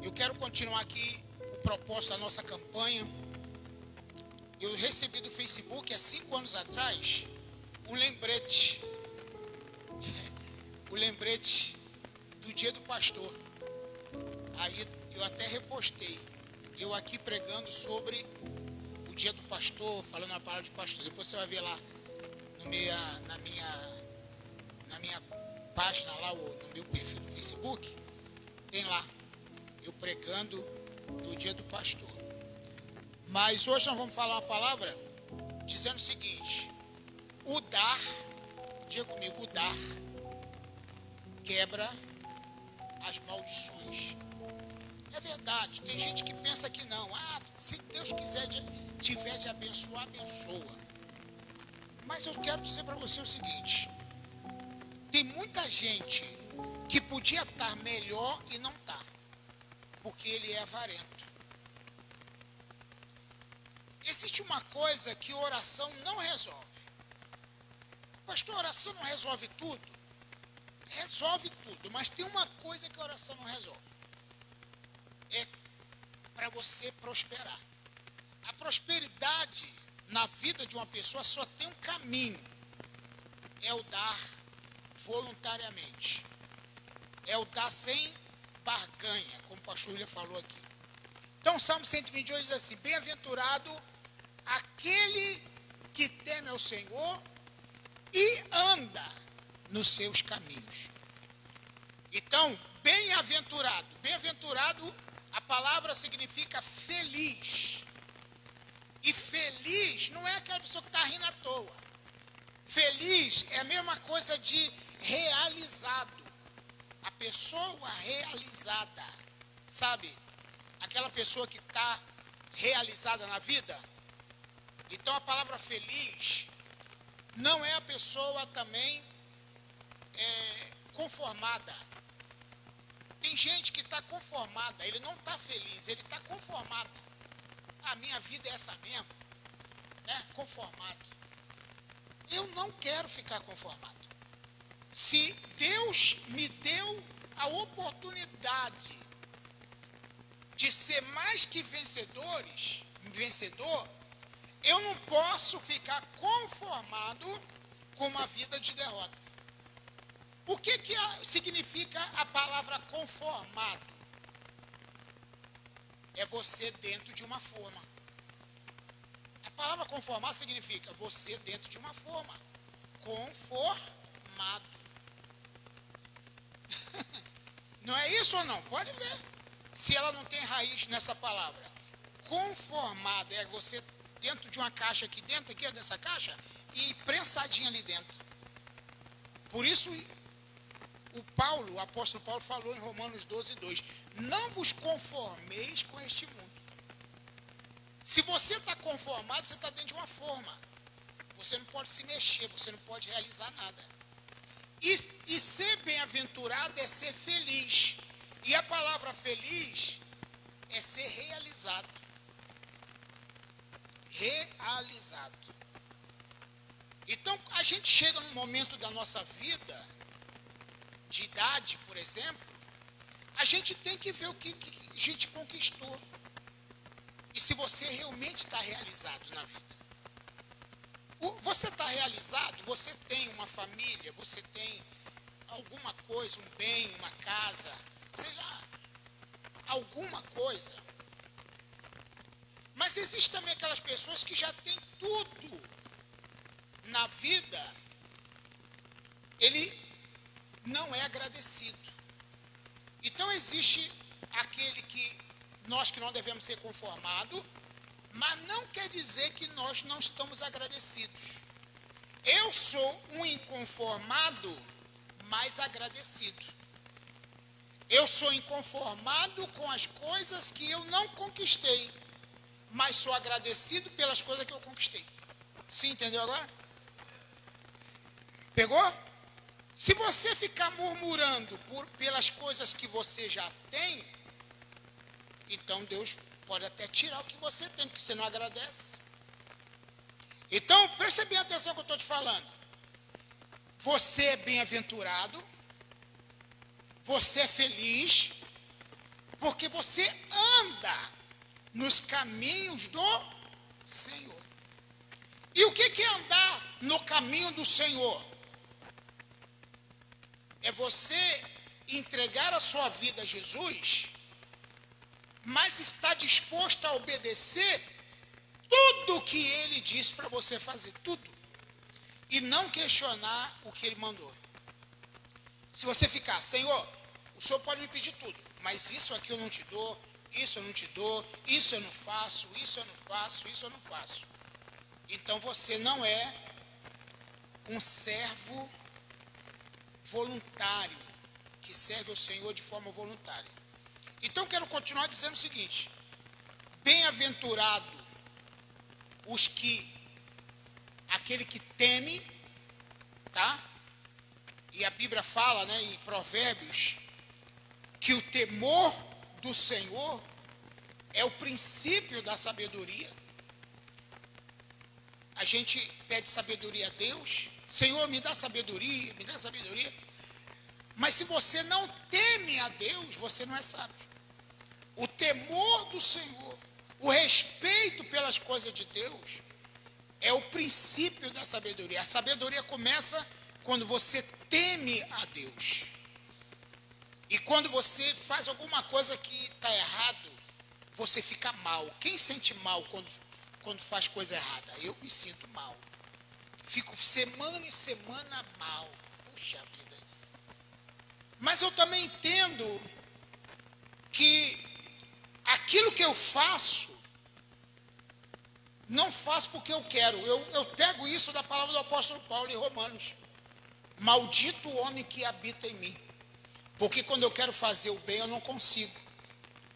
Eu quero continuar aqui o propósito da nossa campanha. Eu recebi do Facebook, há 5 anos atrás, um lembrete. O lembrete do dia do pastor. Aí eu até repostei. Eu aqui pregando sobre o dia do pastor, falando a palavra de pastor. Depois você vai ver lá na minha página, lá no meu perfil do Facebook. Tem lá, eu pregando no dia do pastor. Mas hoje nós vamos falar uma palavra dizendo o seguinte: o dar, diga comigo, o dar quebra as maldições. É verdade, tem gente que pensa que não. Se Deus quiser tiver de abençoar, abençoa. Mas eu quero dizer para você o seguinte: tem muita gente que podia estar melhor e não está, porque ele é avarento. Existe uma coisa que oração não resolve. Pastor, oração não resolve tudo? Resolve tudo, mas tem uma coisa que a oração não resolve. É para você prosperar. A prosperidade na vida de uma pessoa só tem um caminho. É o dar voluntariamente. É o dar sem barganha, como o pastor William falou aqui. Então, o Salmo 128 diz assim: bem-aventurado aquele que teme ao Senhor e anda nos seus caminhos. Então, bem-aventurado. Bem-aventurado, a palavra significa feliz. E feliz não é aquela pessoa que está rindo à toa. Feliz é a mesma coisa de realizado. A pessoa realizada, sabe? Aquela pessoa que está realizada na vida. Então a palavra feliz não é a pessoa também conformada. Tem gente que está conformada, ele não está feliz, ele está conformado. A minha vida é essa mesmo, né? Conformado. Eu não quero ficar conformado. Se Deus me deu a oportunidade de ser mais que vencedor, eu não posso ficar conformado com uma vida de derrota. O que significa a palavra conformado? É você dentro de uma forma. A palavra conformado significa você dentro de uma forma. Conformado. Não é isso ou não? Pode ver. Se ela não tem raiz nessa palavra. Conformado é você dentro de uma caixa aqui dentro, aqui dessa caixa, e prensadinha ali dentro. Por isso, o apóstolo Paulo falou em Romanos 12:2, não vos conformeis com este mundo. Se você está conformado, você está dentro de uma forma. Você não pode se mexer, você não pode realizar nada. E ser bem-aventurado é ser feliz. E a palavra feliz é ser realizado. Realizado. Então, a gente chega num momento da nossa vida, de idade, por exemplo, a gente tem que ver o que a gente conquistou. E se você realmente está realizado na vida. Você está realizado, você tem uma família, você tem alguma coisa, um bem, uma casa, sei lá, alguma coisa. Mas existe também aquelas pessoas que já têm tudo na vida, ele não é agradecido. Então existe aquele que nós que não devemos ser conformados, mas não quer dizer que nós não estamos agradecidos. Eu sou um inconformado, mas agradecido. Eu sou inconformado com as coisas que eu não conquistei, mas sou agradecido pelas coisas que eu conquistei. Sim, entendeu agora? Pegou? Se você ficar murmurando pelas coisas que você já tem, então Deus pode até tirar o que você tem, porque você não agradece. Então, preste bem atenção no que eu estou te falando. Você é bem-aventurado, você é feliz, porque você anda nos caminhos do Senhor. E o que é andar no caminho do Senhor? É você entregar a sua vida a Jesus, mas está disposto a obedecer tudo o que Ele disse para você fazer, tudo. E não questionar o que Ele mandou. Se você ficar, Senhor, o Senhor pode me pedir tudo, mas isso aqui eu não te dou, isso eu não te dou, isso eu não faço, isso eu não faço, isso eu não faço. Então você não é um servo voluntário, que serve ao Senhor de forma voluntária. Então quero continuar dizendo o seguinte: bem-aventurado aquele que teme, tá? E a Bíblia fala, né, em Provérbios, que o temor do Senhor é o princípio da sabedoria. A gente pede sabedoria a Deus, Senhor, me dá sabedoria, me dá sabedoria. Mas se você não teme a Deus, você não é sábio. O temor do Senhor, o respeito pelas coisas de Deus, é o princípio da sabedoria. A sabedoria começa quando você teme a Deus. E quando você faz alguma coisa que está errado, você fica mal. Quem sente mal quando faz coisa errada? Eu me sinto mal. Fico semana em semana mal. Puxa vida. Mas eu também entendo que aquilo que eu faço, não faço porque eu quero. Eu pego isso da palavra do apóstolo Paulo em Romanos. Maldito o homem que habita em mim. Porque quando eu quero fazer o bem, eu não consigo.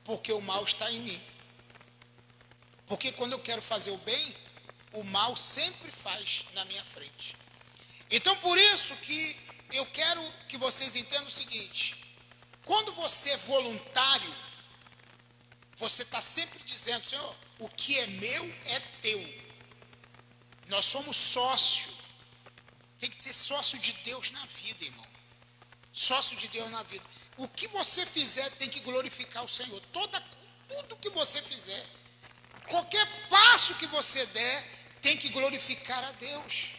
Porque o mal está em mim. Porque quando eu quero fazer o bem, o mal sempre faz na minha frente. Então, por isso que eu quero que vocês entendam o seguinte: quando você é voluntário, você está sempre dizendo, Senhor, o que é meu é teu. Nós somos sócio. Tem que ser sócio de Deus na vida, irmão. Sócio de Deus na vida. O que você fizer tem que glorificar o Senhor. Tudo que você fizer, qualquer passo que você der, tem que glorificar a Deus.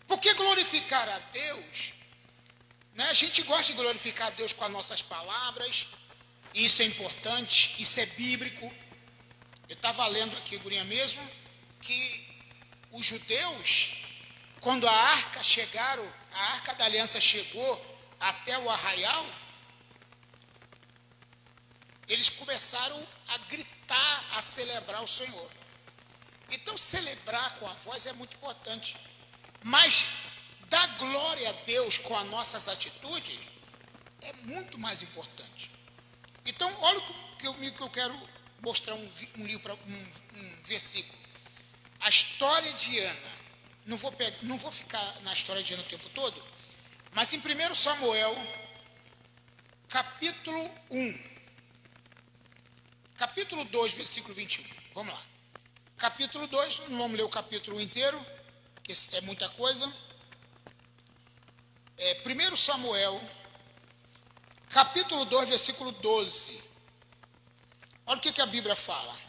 Porque glorificar a Deus, né, a gente gosta de glorificar a Deus com as nossas palavras. Isso é importante, isso é bíblico. Eu estava lendo aqui, gurinha mesmo, que os judeus, quando a arca da aliança chegou até o arraial, eles começaram a gritar, a celebrar o Senhor. Então, celebrar com a voz é muito importante. Mas dar glória a Deus com as nossas atitudes é muito mais importante. Então, olha o que eu quero mostrar um versículo. A história de Ana. Não vou ficar na história de Ana o tempo todo, mas em 1 Samuel, capítulo 1, capítulo 2, versículo 21. Vamos lá. Capítulo 2, não vamos ler o capítulo inteiro, porque é muita coisa. 1 Samuel, capítulo 2, versículo 12. Olha o que a Bíblia fala.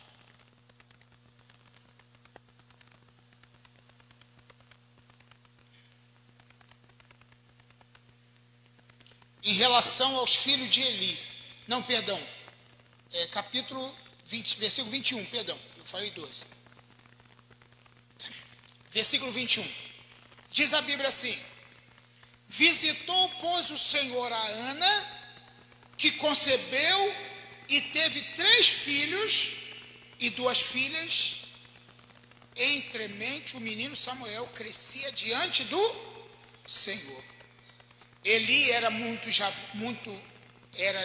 Em relação aos filhos de Eli. Não, perdão. Capítulo 20, versículo 21, perdão. Eu falei 12. Versículo 21. Diz a Bíblia assim: visitou, pois, o Senhor a Ana, que concebeu e teve 3 filhos e 2 filhas. Entremente o menino Samuel crescia diante do Senhor. Eli era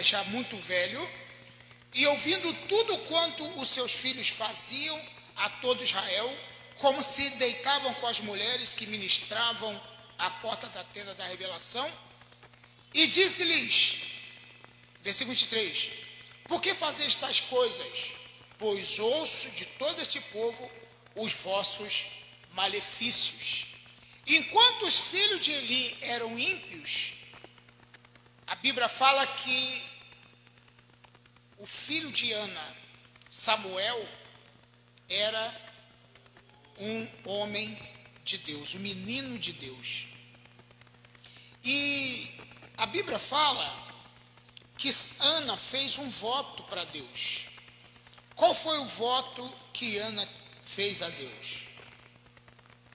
já muito velho, e ouvindo tudo quanto os seus filhos faziam a todo Israel, como se deitavam com as mulheres que ministravam à porta da tenda da revelação, e disse-lhes, versículo 23, por que fazeis tais coisas? Pois ouço de todo este povo os vossos malefícios. Enquanto os filhos de Eli eram ímpios, a Bíblia fala que o filho de Ana, Samuel, era um homem de Deus, um menino de Deus. E a Bíblia fala que Ana fez um voto para Deus. Qual foi o voto que Ana fez a Deus?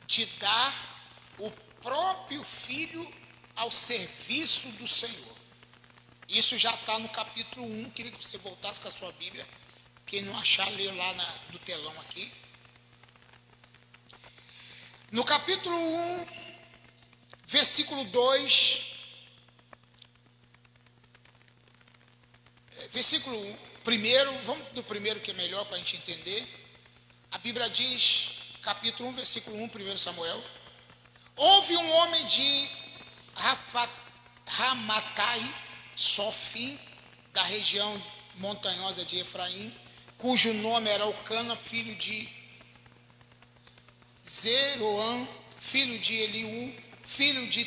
De dar o próprio filho ao serviço do Senhor. Isso já está no capítulo 1, queria que você voltasse com a sua Bíblia. Quem não achar, lê lá no telão aqui. No capítulo 1, versículo 2, versículo 1, primeiro, vamos do primeiro que é melhor para a gente entender. A Bíblia diz, capítulo 1, versículo 1, 1 Samuel: houve um homem de Ramatai, Sofim, da região montanhosa de Efraim, cujo nome era Eucana, filho de Zeroão, filho de Eliú, filho de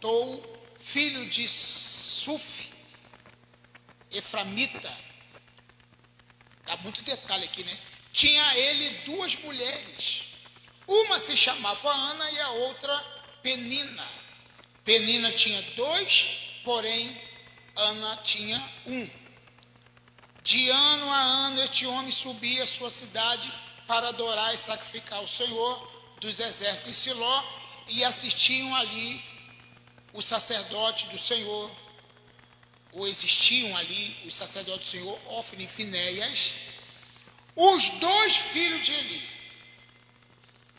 Tou, filho de Suf, Eframita. Dá muito detalhe aqui, né? Tinha ele duas mulheres. Uma se chamava Ana e a outra Penina. Penina tinha 2, porém Ana tinha 1. De ano a ano este homem subia à sua cidade para adorar e sacrificar ao Senhor dos exércitos em Siló, e assistiam ali os sacerdotes do Senhor, ou existiam ali os sacerdotes do Senhor, Ofni e Finéias, os 2 filhos de Eli.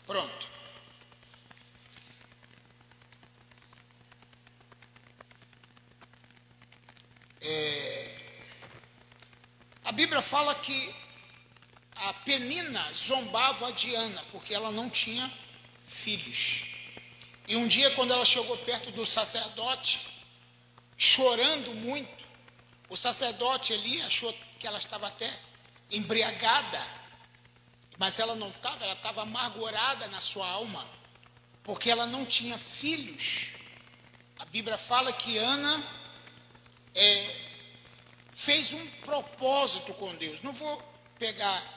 Pronto. A Bíblia fala que a Penina zombava de Ana, porque ela não tinha filhos. E um dia, quando ela chegou perto do sacerdote, chorando muito, o sacerdote ali achou que ela estava até embriagada, mas ela não estava, ela estava amargurada na sua alma, porque ela não tinha filhos. A Bíblia fala que Ana fez um propósito com Deus. Não vou pegar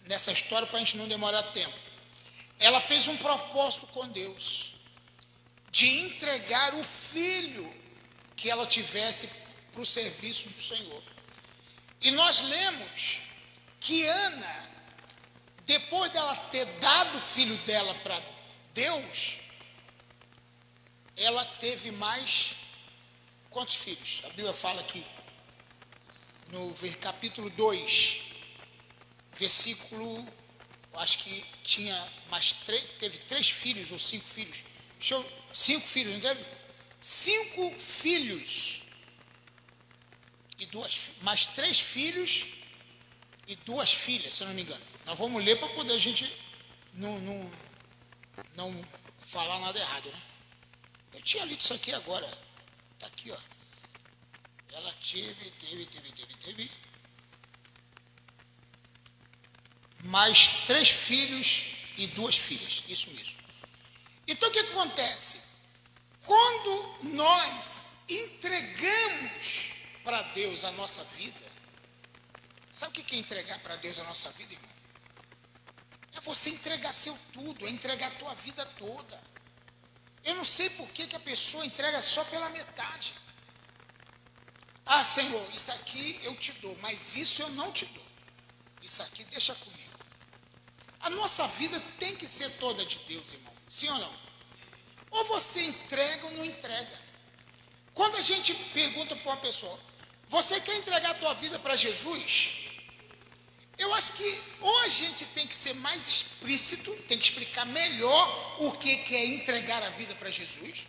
nessa história para a gente não demorar tempo. Ela fez um propósito com Deus de entregar o filho que ela tivesse para o serviço do Senhor. E nós lemos que Ana, depois dela ter dado o filho dela para Deus, ela teve mais quantos filhos? A Bíblia fala aqui, no capítulo 2, versículo, acho que tinha mais 3, teve 3 filhos ou 5 filhos. 5 filhos, não teve? 5 filhos e mais 3 filhos e 2 filhas, se eu não me engano. Nós vamos ler para poder a gente não falar nada errado, né? Eu tinha lido isso aqui agora. Está aqui, ó. Ela teve mais 3 filhos e 2 filhas. Isso mesmo. Então, o que acontece? Quando nós entregamos para Deus a nossa vida, sabe o que é entregar para Deus a nossa vida, irmão? É você entregar seu tudo, é entregar a tua vida toda. Eu não sei por que a pessoa entrega só pela metade. Ah, Senhor, isso aqui eu te dou, mas isso eu não te dou. Isso aqui deixa comigo. A nossa vida tem que ser toda de Deus, irmão. Sim ou não? Ou você entrega ou não entrega. Quando a gente pergunta para uma pessoa, você quer entregar a tua vida para Jesus? Eu acho que ou a gente tem que ser mais explícito, tem que explicar melhor o que é entregar a vida para Jesus,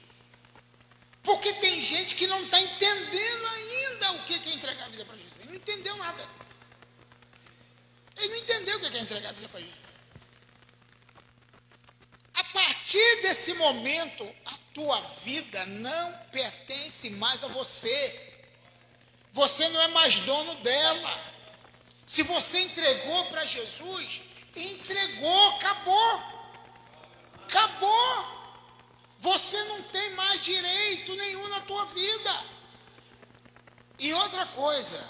porque tem gente que não está entendendo ainda o que é entregar a vida para Jesus. Ele não entendeu nada. Ele não entendeu o que é entregar a vida para Jesus. A partir desse momento, a tua vida não pertence mais a você. Você não é mais dono dela. Se você entregou para Jesus, entregou, acabou. Acabou. Você não tem mais direito nenhum na tua vida. E outra coisa,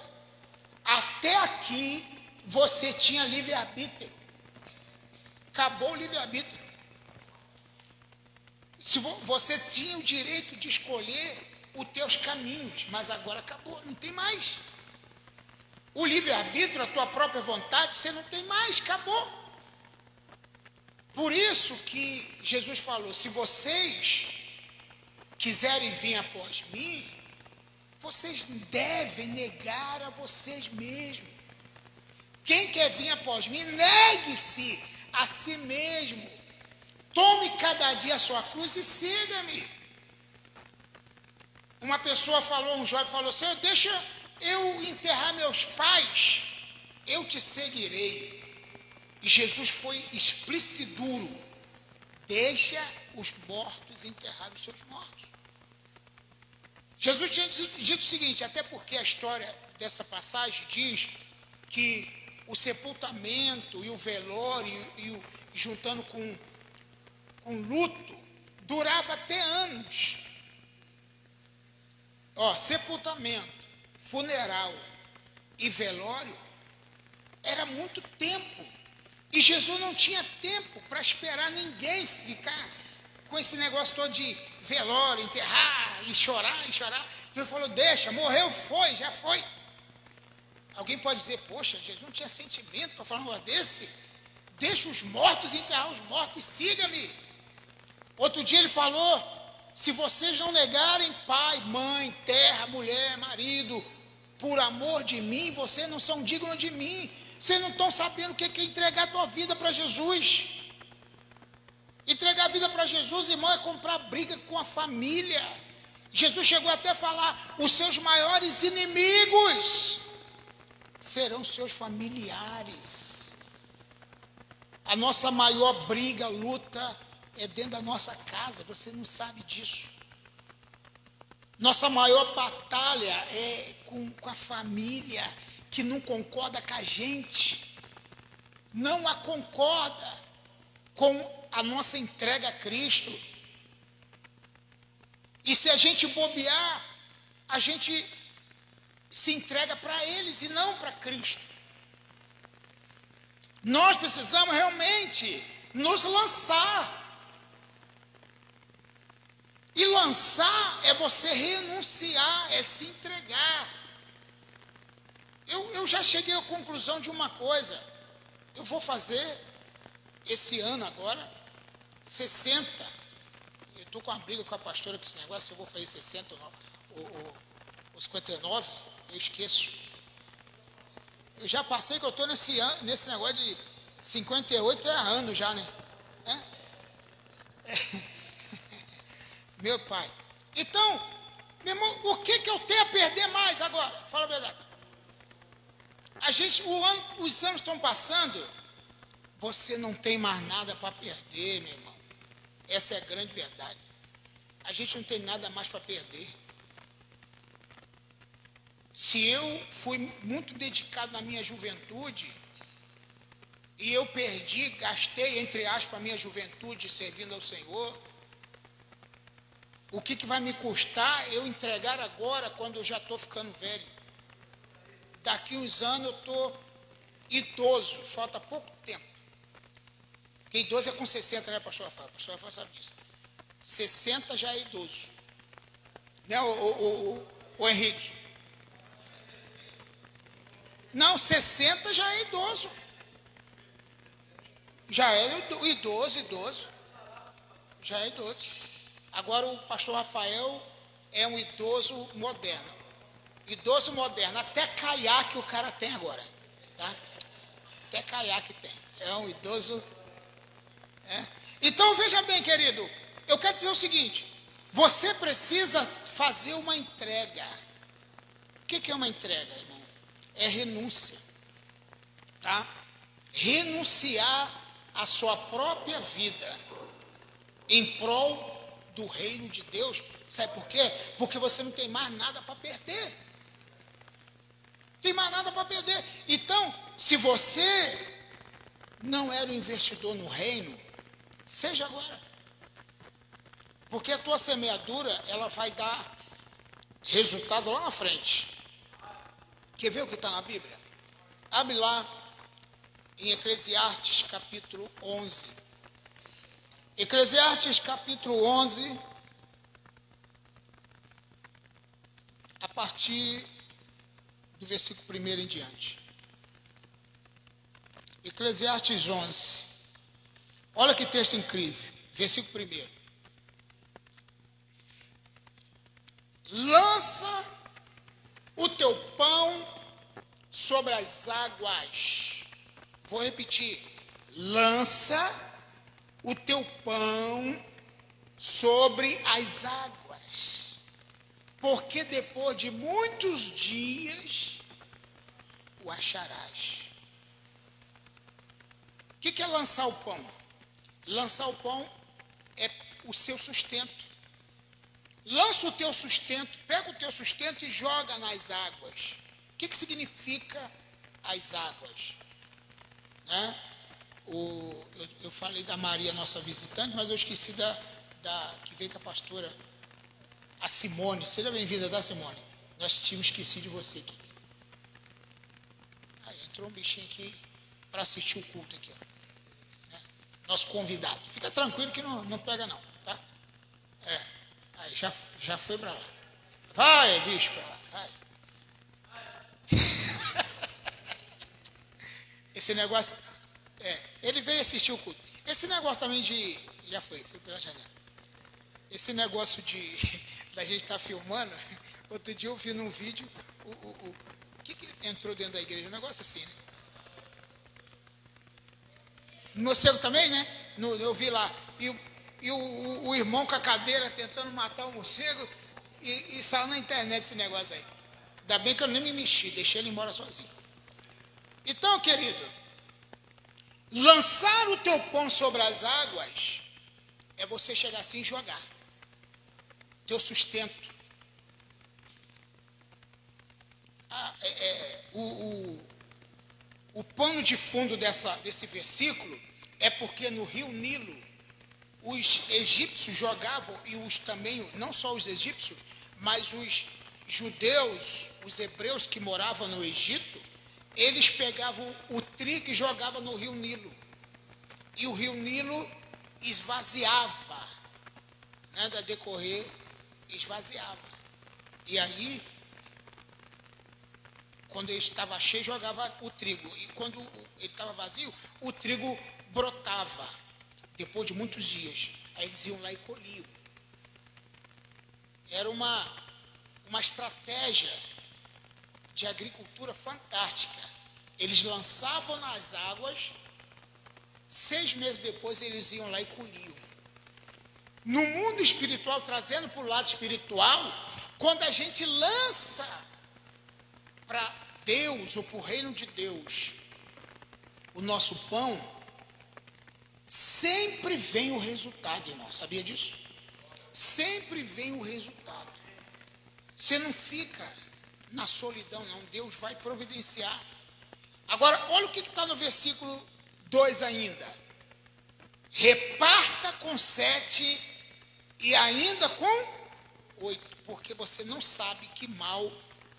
até aqui você tinha livre-arbítrio. Acabou o livre-arbítrio. Se você tinha o direito de escolher os teus caminhos, mas agora acabou, não tem mais. O livre-arbítrio, a tua própria vontade, você não tem mais, acabou. Por isso que Jesus falou, se vocês quiserem vir após mim, vocês devem negar a vocês mesmos. Quem quer vir após mim, negue-se a si mesmo. Tome cada dia a sua cruz e siga-me. Uma pessoa falou, um jovem falou, Senhor, deixa eu enterrar meus pais, eu te seguirei. E Jesus foi explícito e duro, deixa os mortos enterrar os seus mortos. Jesus tinha dito o seguinte, até porque a história dessa passagem diz que o sepultamento e o velório e juntando com luto, durava até anos. Sepultamento, funeral e velório era muito tempo. E Jesus não tinha tempo para esperar ninguém ficar com esse negócio todo de velório, enterrar e chorar e chorar. Então ele falou, deixa, morreu, foi, já foi. Alguém pode dizer, poxa, Jesus não tinha sentimento para falar um negócio desse? Deixa os mortos enterrar os mortos e siga-me. Outro dia ele falou, se vocês não negarem pai, mãe, terra, mulher, marido, por amor de mim, vocês não são dignos de mim. Vocês não estão sabendo o que é entregar a tua vida para Jesus. Entregar a vida para Jesus, irmão, é comprar briga com a família. Jesus chegou até a falar, os seus maiores inimigos serão seus familiares. A nossa maior briga, luta, é dentro da nossa casa, você não sabe disso. Nossa maior batalha é com a família, que não concorda com a gente, não a concorda com a nossa entrega a Cristo. E se a gente bobear, a gente se entrega para eles e não para Cristo. Nós precisamos realmente nos lançar. E lançar é você renunciar, é se entregar. Eu já cheguei à conclusão de uma coisa. Eu vou fazer, esse ano agora, 60. Eu estou com uma briga com a pastora com esse negócio, se eu vou fazer 60 ou 59, eu esqueço. Eu já passei que eu estou nesse negócio de 58 anos já, né? Meu pai. Então, meu irmão, o que eu tenho a perder mais agora? Fala a verdade. Os anos estão passando, você não tem mais nada para perder, meu irmão. Essa é a grande verdade. A gente não tem nada mais para perder. Se eu fui muito dedicado na minha juventude, e eu gastei, entre aspas, a minha juventude servindo ao Senhor, o que vai me custar eu entregar agora, quando eu já estou ficando velho? Daqui uns anos eu estou idoso, falta pouco tempo. Porque idoso é com 60, né, pastor Rafael? Pastor Rafael sabe disso. 60 já é idoso. Né, o Henrique? Não, 60 já é idoso. Já é idoso. Já é idoso. Agora o pastor Rafael é um idoso moderno. Idoso moderno, até caiaque o cara tem agora, tá? Até caiaque tem. É um idoso. Então veja bem, querido, eu quero dizer o seguinte: você precisa fazer uma entrega. O que é uma entrega, irmão? É renúncia, tá? Renunciar à sua própria vida em prol do reino de Deus. Sabe por quê? Porque você não tem mais nada para perder. Tem mais nada para perder. Então, se você não era um investidor no reino, seja agora. Porque a tua semeadura, ela vai dar resultado lá na frente. Quer ver o que está na Bíblia? Abre lá em Eclesiastes capítulo 11. Eclesiastes capítulo 11, a partir do versículo 1 em diante. Eclesiastes 11. Olha que texto incrível. Versículo 1. Lança o teu pão sobre as águas. Vou repetir. Lança o teu pão sobre as águas, porque depois de muitos dias o acharás. O que é lançar o pão? Lançar o pão é o seu sustento. Lança o teu sustento, pega o teu sustento e joga nas águas. O que significa as águas? Né? Eu falei da Maria, nossa visitante, mas eu esqueci da que veio com a pastora, a Simone. Seja bem-vinda, tá, Simone? Nós tínhamos esquecido de você aqui. Aí entrou um bichinho aqui para assistir o culto aqui, ó. Né? Nosso convidado. Fica tranquilo que não pega não, tá? Aí já foi para lá. Vai, bicho, para lá, vai. Esse negócio... ele veio assistir o culto. Esse negócio também de... Já foi pela janela. Esse negócio da gente estar filmando, outro dia eu vi num vídeo, o que entrou dentro da igreja? Um negócio assim, né? No morcego também, né? Eu vi lá. E o irmão com a cadeira tentando matar o morcego, e saiu na internet esse negócio aí. Ainda bem que eu nem me mexi, deixei ele embora sozinho. Então, querido, lançar o teu pão sobre as águas é você chegar assim e jogar. Teu sustento. O pano de fundo desse versículo é porque no rio Nilo os egípcios jogavam, e também, não só os egípcios, mas os judeus, os hebreus que moravam no Egito, eles pegavam o trigo e jogavam no rio Nilo. E o rio Nilo esvaziava, né, da decorrer, esvaziava. E aí, quando ele estava cheio, jogava o trigo. E quando ele estava vazio, o trigo brotava, depois de muitos dias. Aí eles iam lá e colhiam. Era uma estratégia de agricultura fantástica. Eles lançavam nas águas, 6 meses depois eles iam lá e colhiam. No mundo espiritual, trazendo para o lado espiritual, quando a gente lança para Deus ou para o reino de Deus o nosso pão, sempre vem o resultado, irmão. Sabia disso? Sempre vem o resultado. Você não fica na solidão, não. Deus vai providenciar. Agora, olha o que está no versículo 2 ainda. Reparta com 7 e ainda com 8, porque você não sabe que mal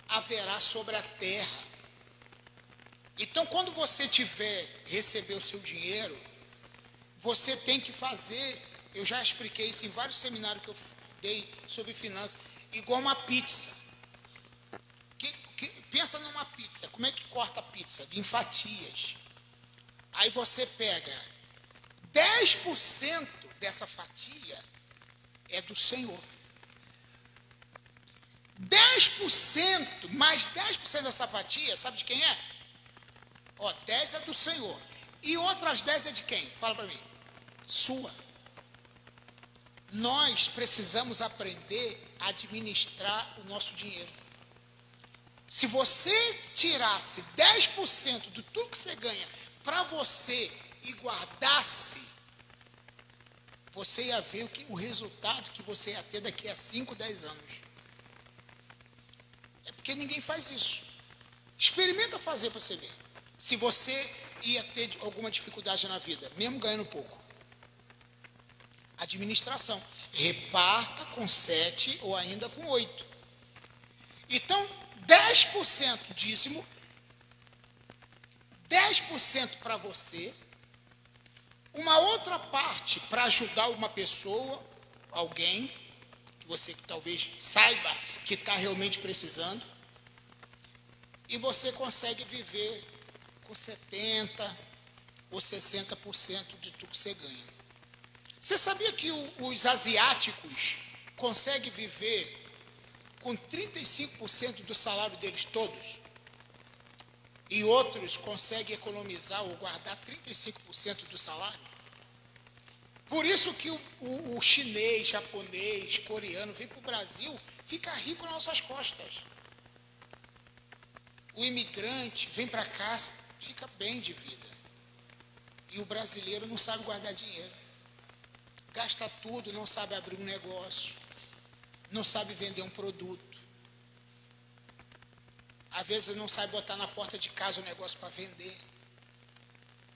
haverá sobre a terra. Então, quando você receber o seu dinheiro, você tem que fazer, eu já expliquei isso em vários seminários que eu dei sobre finanças, igual uma pizza. Pensa numa pizza, como é que corta a pizza? Em fatias. Aí você pega 10% dessa fatia é do Senhor. 10%, mais 10% dessa fatia, sabe de quem é? 10 é do Senhor. E outras 10 é de quem? Fala para mim. Sua. Nós precisamos aprender a administrar o nosso dinheiro. Se você tirasse 10% de tudo que você ganha para você e guardasse, você ia ver o resultado que você ia ter daqui a 5, 10 anos. É porque ninguém faz isso. Experimenta fazer para você ver. Se você ia ter alguma dificuldade na vida, mesmo ganhando pouco. Administração. Reparta com 7 ou ainda com 8. Então, 10% dízimo, 10% para você, uma outra parte para ajudar uma pessoa, alguém, que você talvez saiba que está realmente precisando, e você consegue viver com 70% ou 60% de tudo que você ganha. Você sabia que os asiáticos conseguem viver com 35% do salário deles todos? E outros conseguem economizar ou guardar 35% do salário? Por isso que o chinês, japonês, coreano vem para o Brasil, fica rico nas nossas costas. O imigrante vem para cá, fica bem de vida. E o brasileiro não sabe guardar dinheiro. Gasta tudo, não sabe abrir um negócio, não sabe vender um produto. Às vezes não sabe botar na porta de casa o negócio para vender.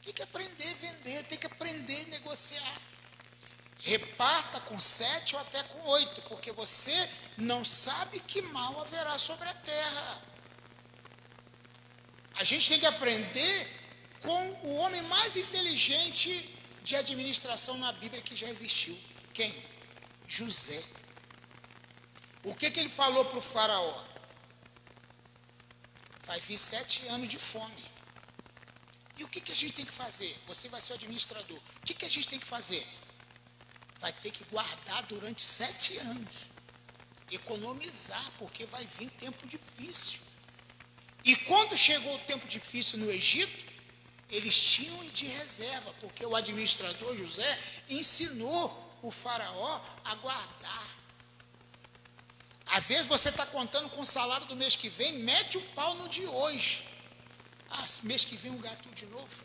Tem que aprender a vender, tem que aprender a negociar. Reparta com 7 ou até com 8, porque você não sabe que mal haverá sobre a terra. A gente tem que aprender com o homem mais inteligente de administração na Bíblia que já existiu. Quem? José. O que ele falou para o faraó? Vai vir 7 anos de fome. E o que a gente tem que fazer? Você vai ser o administrador. O que a gente tem que fazer? Vai ter que guardar durante 7 anos. Economizar, porque vai vir tempo difícil. E quando chegou o tempo difícil no Egito, eles tinham de reserva, porque o administrador José ensinou o faraó a guardar. Às vezes você está contando com o salário do mês que vem, mete o pau no de hoje. Ah, mês que vem um gato de novo.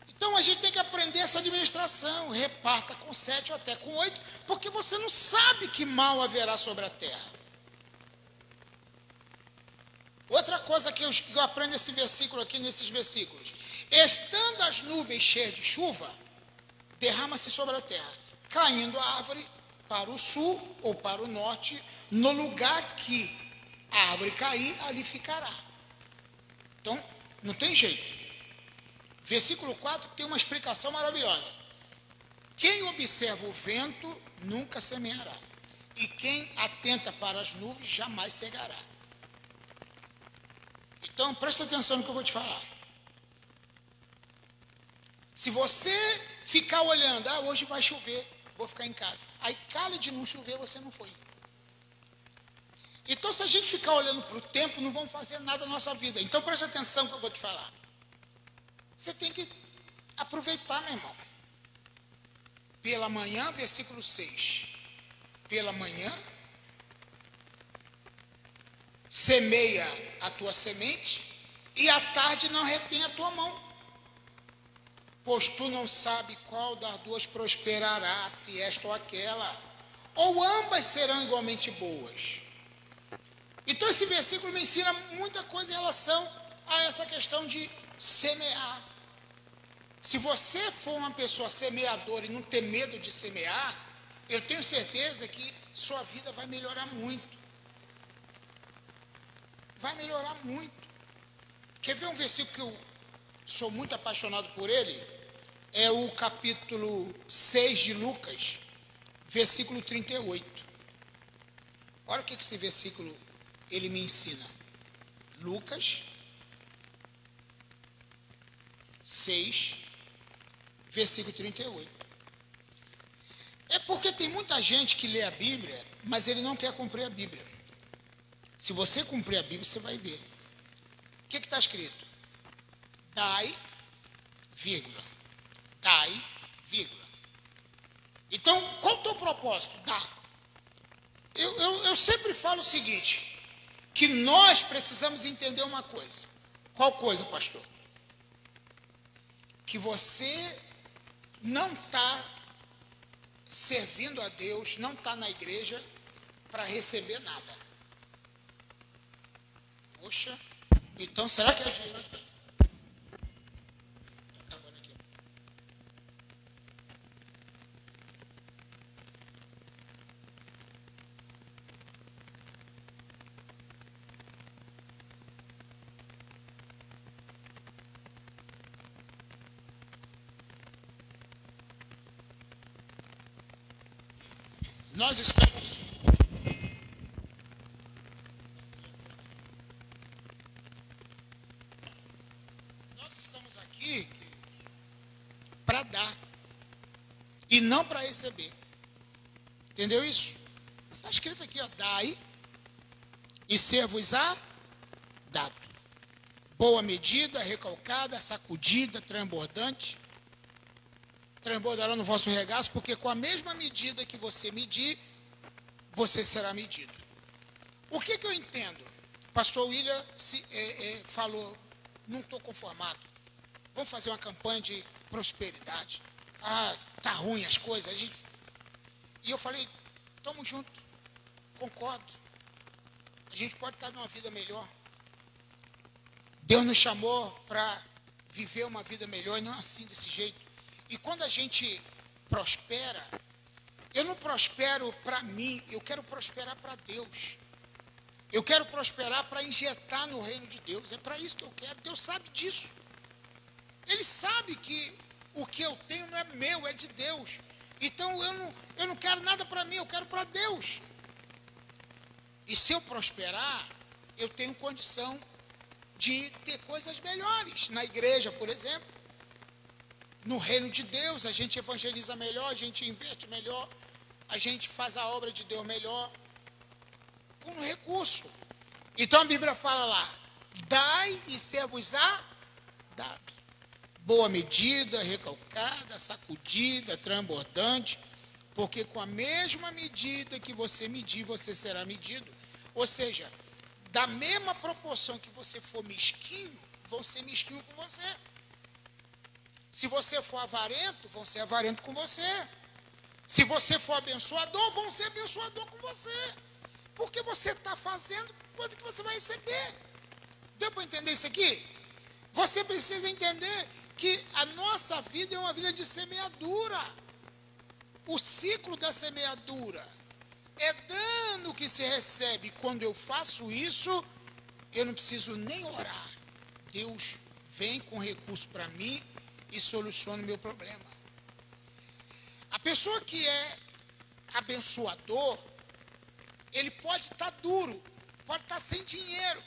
Então a gente tem que aprender essa administração, reparta com 7 ou até com 8, porque você não sabe que mal haverá sobre a terra. Outra coisa que eu aprendo nesse versículo aqui, nesses versículos. Estando as nuvens cheias de chuva, derrama-se sobre a terra, caindo a árvore para o sul ou para o norte, no lugar que a árvore cair, ali ficará. Então, não tem jeito. Versículo 4 tem uma explicação maravilhosa. Quem observa o vento nunca semeará, e quem atenta para as nuvens jamais cegará. Então, presta atenção no que eu vou te falar. Se você ficar olhando, hoje vai chover, vou ficar em casa. Aí, calha de não chover, você não foi. Então, se a gente ficar olhando para o tempo, não vamos fazer nada na nossa vida. Então, presta atenção no que eu vou te falar. Você tem que aproveitar, meu irmão. Pela manhã, versículo 6. Pela manhã, semeia a tua semente, e à tarde não retém a tua mão. Pois tu não sabe qual das duas prosperará, se esta ou aquela, ou ambas serão igualmente boas. Então esse versículo me ensina muita coisa em relação a essa questão de semear. Se você for uma pessoa semeadora e não ter medo de semear, eu tenho certeza que sua vida vai melhorar muito. Vai melhorar muito. Quer ver um versículo que eu sou muito apaixonado por ele? É o capítulo 6 de Lucas, versículo 38. Olha o que esse versículo ele me ensina. Lucas 6, versículo 38. É porque tem muita gente que lê a Bíblia, mas ele não quer cumprir a Bíblia. Se você cumprir a Bíblia, você vai ver. O que está escrito? Dai, vírgula. Dai, vírgula. Então, qual é o teu propósito? Dá. Eu sempre falo o seguinte, que nós precisamos entender uma coisa. Qual coisa, pastor? Que você não está servindo a Deus, não está na igreja para receber nada. Poxa, então será que adianta? Está acabando aqui. Nós estamos aqui para dar e não para receber. Entendeu isso? Está escrito aqui, ó, dai e ser-vos-á dado. Boa medida, recalcada, sacudida, transbordante. Transbordará no vosso regaço, porque com a mesma medida que você medir, você será medido. O que eu entendo? O pastor William falou, não estou conformado. Vamos fazer uma campanha de prosperidade. Ah, tá ruim as coisas. E eu falei, estamos juntos, concordo. A gente pode estar numa vida melhor. Deus nos chamou para viver uma vida melhor e não assim, desse jeito. E quando a gente prospera, eu não prospero para mim, eu quero prosperar para Deus. Eu quero prosperar para injetar no reino de Deus. É para isso que eu quero. Deus sabe disso. Ele sabe que o que eu tenho não é meu, é de Deus. Então eu não quero nada para mim, eu quero para Deus. E se eu prosperar, eu tenho condição de ter coisas melhores. Na igreja, por exemplo, no reino de Deus, a gente evangeliza melhor, a gente investe melhor, a gente faz a obra de Deus melhor, com recurso. Então a Bíblia fala lá, dai e ser-vos-á dado. Boa medida, recalcada, sacudida, transbordante, porque com a mesma medida que você medir, você será medido. Ou seja, da mesma proporção que você for mesquinho, vão ser mesquinhos com você. Se você for avarento, vão ser avarento com você. Se você for abençoador, vão ser abençoador com você. Porque você está fazendo coisa que você vai receber. Deu para entender isso aqui? Você precisa entender que a nossa vida é uma vida de semeadura. O ciclo da semeadura é dano que se recebe. Quando eu faço isso, eu não preciso nem orar. Deus vem com recurso para mim e soluciona o meu problema. A pessoa que é abençoador, ele pode estar duro, pode estar sem dinheiro,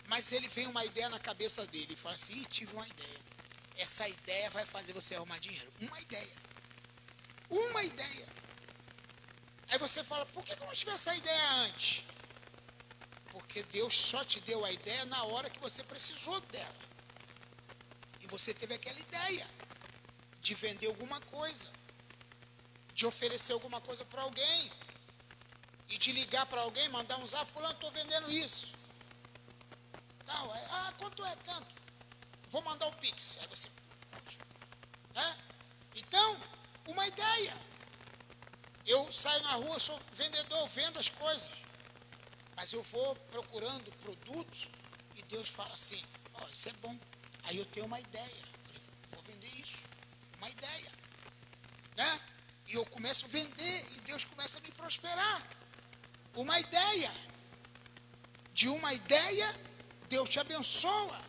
mas ele vem uma ideia na cabeça dele e fala assim, tive uma ideia. Essa ideia vai fazer você arrumar dinheiro. Uma ideia. Uma ideia. Aí você fala, por que eu não tive essa ideia antes? Porque Deus só te deu a ideia na hora que você precisou dela. E você teve aquela ideia de vender alguma coisa, de oferecer alguma coisa para alguém, e de ligar para alguém, mandar um zap, fulano, estou vendendo isso. Tal, quanto é tanto? Vou mandar o Pix. Aí você pode. Então, uma ideia. Eu saio na rua, sou vendedor, vendo as coisas. Mas eu vou procurando produtos e Deus fala assim, isso é bom. Aí eu tenho uma ideia. Eu falei, vou vender isso. Uma ideia. Né? E eu começo a vender e Deus começa a me prosperar. Uma ideia. De uma ideia, Deus te abençoa.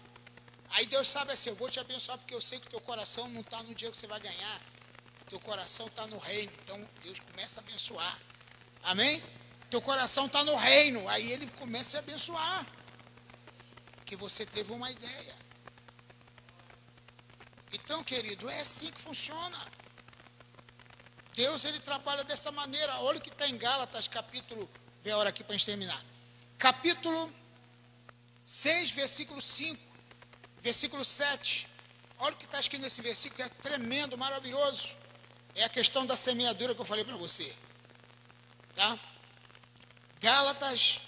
Aí Deus sabe assim, eu vou te abençoar porque eu sei que o teu coração não está no dinheiro que você vai ganhar. Teu coração está no reino. Então Deus começa a abençoar. Amém? Teu coração está no reino. Aí ele começa a abençoar. Porque você teve uma ideia. Então, querido, é assim que funciona. Deus, ele trabalha dessa maneira. Olha o que está em Gálatas, capítulo... Vem a hora aqui para a gente terminar. Capítulo 6, versículo 5. Versículo 7. Olha o que está escrito nesse versículo. É tremendo, maravilhoso. É a questão da semeadura que eu falei para você. Tá? Gálatas,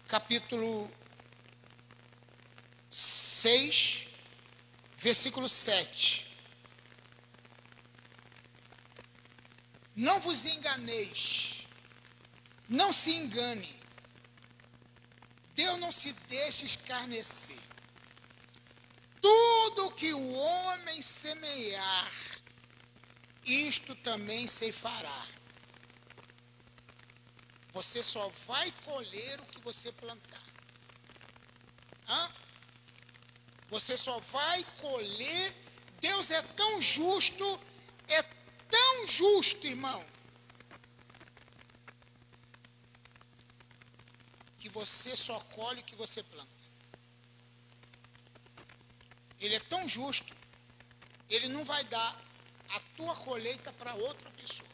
capítulo 6, versículo 7. Não vos enganeis, não se engane, Deus não se deixa escarnecer. Tudo que o homem semear, isto também se fará. Você só vai colher o que você plantar. Você só vai colher. Deus é tão justo, irmão, você só colhe o que você planta. Ele é tão justo, ele não vai dar a tua colheita para outra pessoa.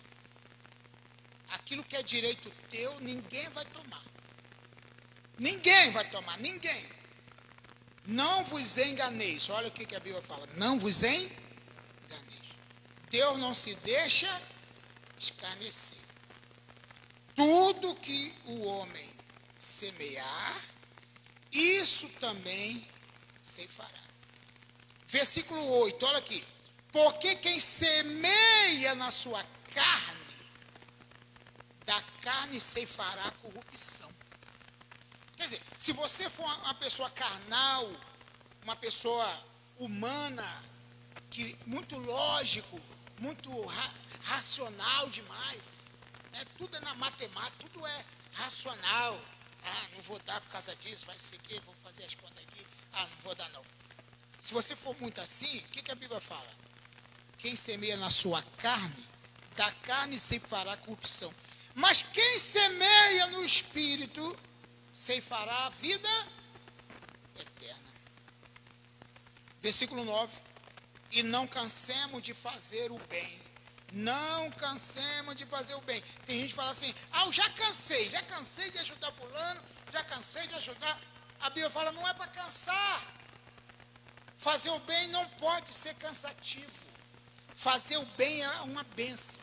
Aquilo que é direito teu, ninguém vai tomar. Ninguém vai tomar, ninguém. Não vos enganeis. Olha o que a Bíblia fala. Não vos enganeis. Deus não se deixa escarnecer. Tudo que o homem semear, isso também ceifará. Versículo 8, olha aqui. Porque quem semeia na sua carne, da carne ceifará corrupção. Quer dizer, se você for uma pessoa carnal, uma pessoa humana, que muito lógico, muito racional demais, tudo é na matemática, tudo é racional. Não vou dar por causa disso, vai ser que, vou fazer as contas aqui. Não vou dar não. Se você for muito assim, o que a Bíblia fala? Quem semeia na sua carne, da carne ceifará corrupção. Mas quem semeia no Espírito, ceifará a vida eterna. Versículo 9. E não cansemos de fazer o bem. Não cansemos de fazer o bem. Tem gente que fala assim, eu já cansei de ajudar fulano, já cansei de ajudar. A Bíblia fala, não é para cansar. Fazer o bem não pode ser cansativo. Fazer o bem é uma bênção.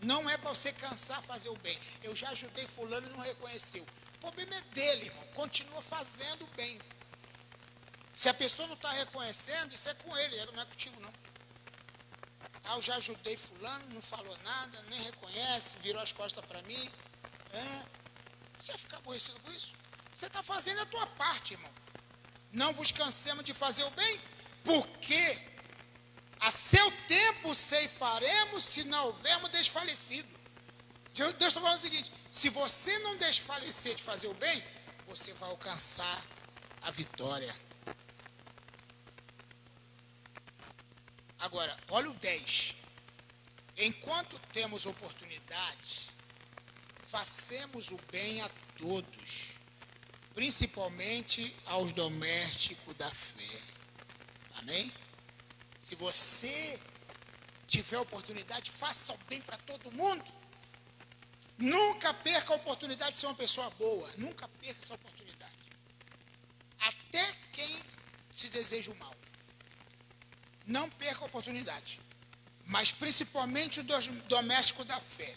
Não é para você cansar fazer o bem. Eu já ajudei fulano e não reconheceu. O problema é dele, irmão. Continua fazendo o bem. Se a pessoa não está reconhecendo, isso é com ele, não é contigo não. Eu já ajudei fulano, não falou nada, nem reconhece, virou as costas para mim. Você vai ficar aborrecido com isso? Você está fazendo a tua parte, irmão. Não vos cansemos de fazer o bem, porque a seu tempo ceifaremos se não houvermos desfalecido. Deus está falando o seguinte, se você não desfalecer de fazer o bem, você vai alcançar a vitória. Agora, olha o 10. Enquanto temos oportunidade, façamos o bem a todos, principalmente aos domésticos da fé. Amém? Se você tiver oportunidade, faça o bem para todo mundo. Nunca perca a oportunidade de ser uma pessoa boa. Nunca perca essa oportunidade. Até quem se deseja o mal. Não perca a oportunidade. Mas principalmente o doméstico da fé.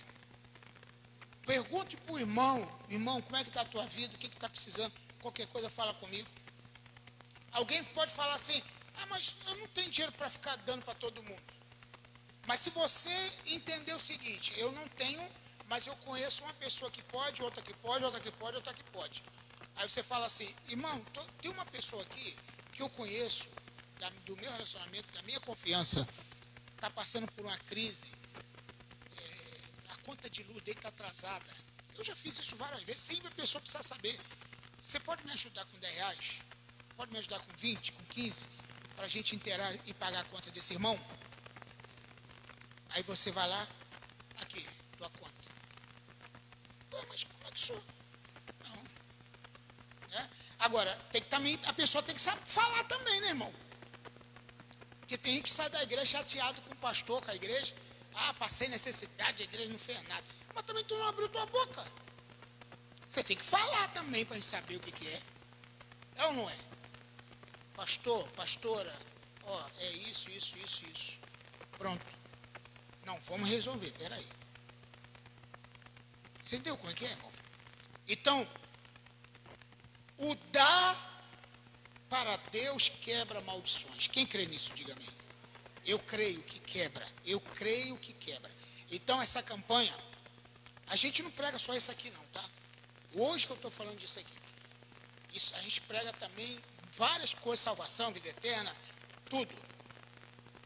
Pergunte para o irmão, como é que está a tua vida? O que está precisando? Qualquer coisa fala comigo. Alguém pode falar assim, mas eu não tenho dinheiro para ficar dando para todo mundo. Mas se você entender o seguinte, eu não tenho, mas eu conheço uma pessoa que pode, outra que pode, outra que pode, outra que pode. Aí você fala assim, irmão, tem uma pessoa aqui que eu conheço, do meu relacionamento, da minha confiança, está passando por uma crise, a conta de luz dele está atrasada. Eu já fiz isso várias vezes, sempre a pessoa precisa saber. Você pode me ajudar com 10 reais? Pode me ajudar com 20, com 15? Para a gente inteirar e pagar a conta desse irmão? Aí você vai lá, aqui, tua conta. Mas como é que sou? Não. Agora, também, a pessoa tem que saber falar também, né, irmão? Porque tem gente que sai da igreja chateado com o pastor, com a igreja. Passei necessidade, a igreja não fez nada. Mas também tu não abriu tua boca. Você tem que falar também para a gente saber o que é. É ou não é? Pastor, pastora, é isso. Pronto. Não, vamos resolver, peraí. Você entendeu como é que é, irmão? Então, o dar para Deus quebra maldições. Quem crê nisso, diga amém. Eu creio que quebra. Então, essa campanha, a gente não prega só isso aqui não, tá? Hoje que eu estou falando disso aqui. Isso, a gente prega também várias coisas, salvação, vida eterna, tudo.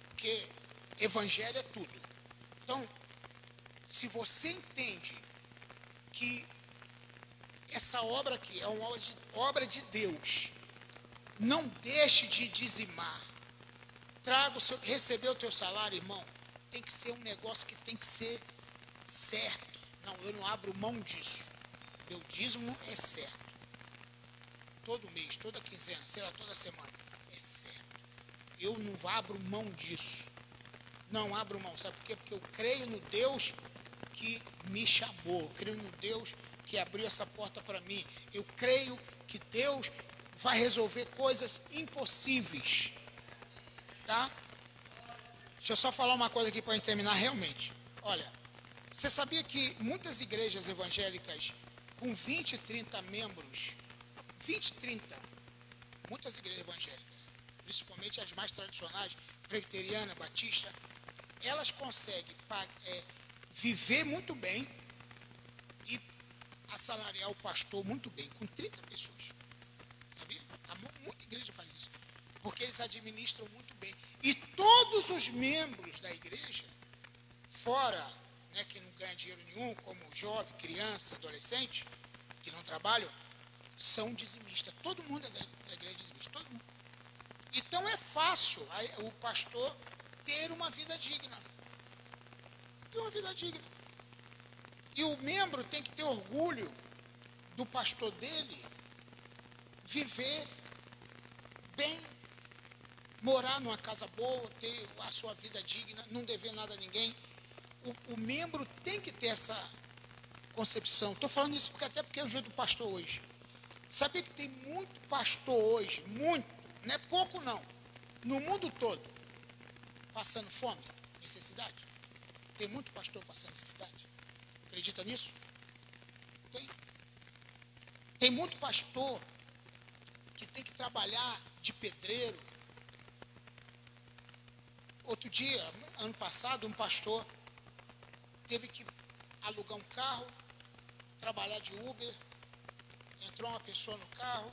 Porque evangelho é tudo. Então, se você entende que essa obra aqui é uma obra de Deus, não deixe de dizimar. Receber o teu salário, irmão, tem que ser um negócio que tem que ser certo. Não, eu não abro mão disso. Meu dízimo é certo. todo mês, toda quinzena, sei lá, toda semana. É certo. Eu não abro mão disso. Não abro mão. Sabe por quê? Porque eu creio no Deus que me chamou. Eu creio no Deus que abriu essa porta para mim. Eu creio que Deus vai resolver coisas impossíveis. Tá? Deixa eu só falar uma coisa aqui para eu terminar realmente. Olha, você sabia que muitas igrejas evangélicas com 20, 30 membros, 20, 30, muitas igrejas evangélicas, principalmente as mais tradicionais, presbiteriana, batista, elas conseguem viver muito bem e assalariar o pastor muito bem, com 30 pessoas. Sabia? Muita igreja faz isso. Porque eles administram muito bem. E todos os membros da igreja, fora, né, que não ganham dinheiro nenhum, como jovem, criança, adolescente, que não trabalham, são dizimistas. Todo mundo é da igreja dizimista, todo mundo. Então é fácil o pastor ter uma vida digna. Ter uma vida digna. E o membro tem que ter orgulho do pastor dele viver bem, morar numa casa boa, ter a sua vida digna, não dever nada a ninguém. O membro tem que ter essa concepção. Estou falando isso porque é o jeito do pastor hoje. Sabia que tem muito pastor hoje, muito, não é pouco não, no mundo todo, passando fome, necessidade? Tem muito pastor passando necessidade. Acredita nisso? Tem. Tem muito pastor que tem que trabalhar de pedreiro. Outro dia, ano passado, um pastor teve que alugar um carro, trabalhar de Uber, entrou uma pessoa no carro,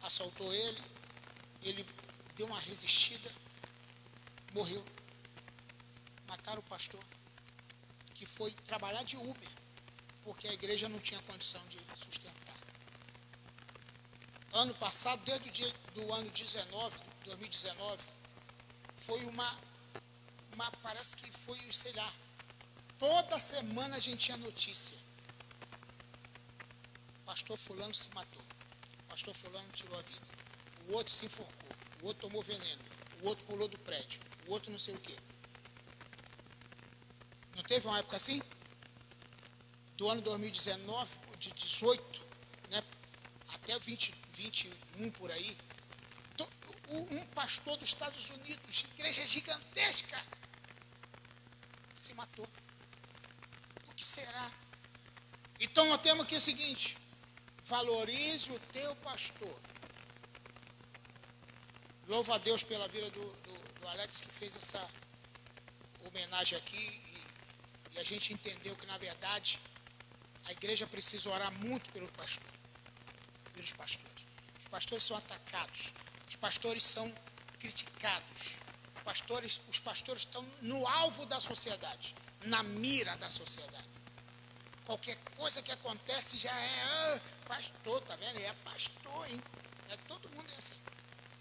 assaltou ele deu uma resistida, morreu. Mataram o pastor, que foi trabalhar de Uber, porque a igreja não tinha condição de sustentar. Ano passado, desde o dia do ano 2019, foi parece que foi, sei lá, toda semana a gente tinha notícia. Pastor fulano se matou, pastor fulano tirou a vida, o outro se enforcou, o outro tomou veneno, o outro pulou do prédio, o outro não sei o quê. Não teve uma época assim? Do ano 2019, de 18, né, até 21 por aí, um pastor dos Estados Unidos, igreja gigantesca, se matou. Por que será? Então nós temos aqui o seguinte: valorize o teu pastor. Louva a Deus pela vida do Alex, que fez essa homenagem aqui, e a gente entendeu que, na verdade, a igreja precisa orar muito pelo pastor, pelos pastores. Os pastores são atacados, os pastores são criticados, os pastores estão no alvo da sociedade, na mira da sociedade. Qualquer coisa que acontece já é pastor, tá vendo? É pastor, hein? É, todo mundo é assim.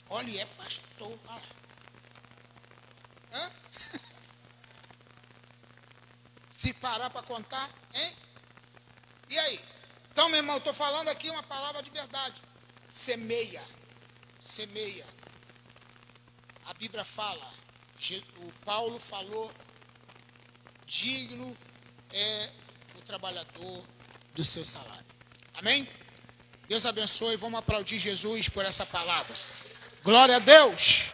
Olha, é pastor, olha lá. Hã? Se parar para contar, hein? E aí? Então, meu irmão, estou falando aqui uma palavra de verdade. Semeia. Semeia. A Bíblia fala, o Paulo falou, digno é o trabalhador do seu salário. Amém? Deus abençoe. Vamos aplaudir Jesus por essa palavra. Glória a Deus.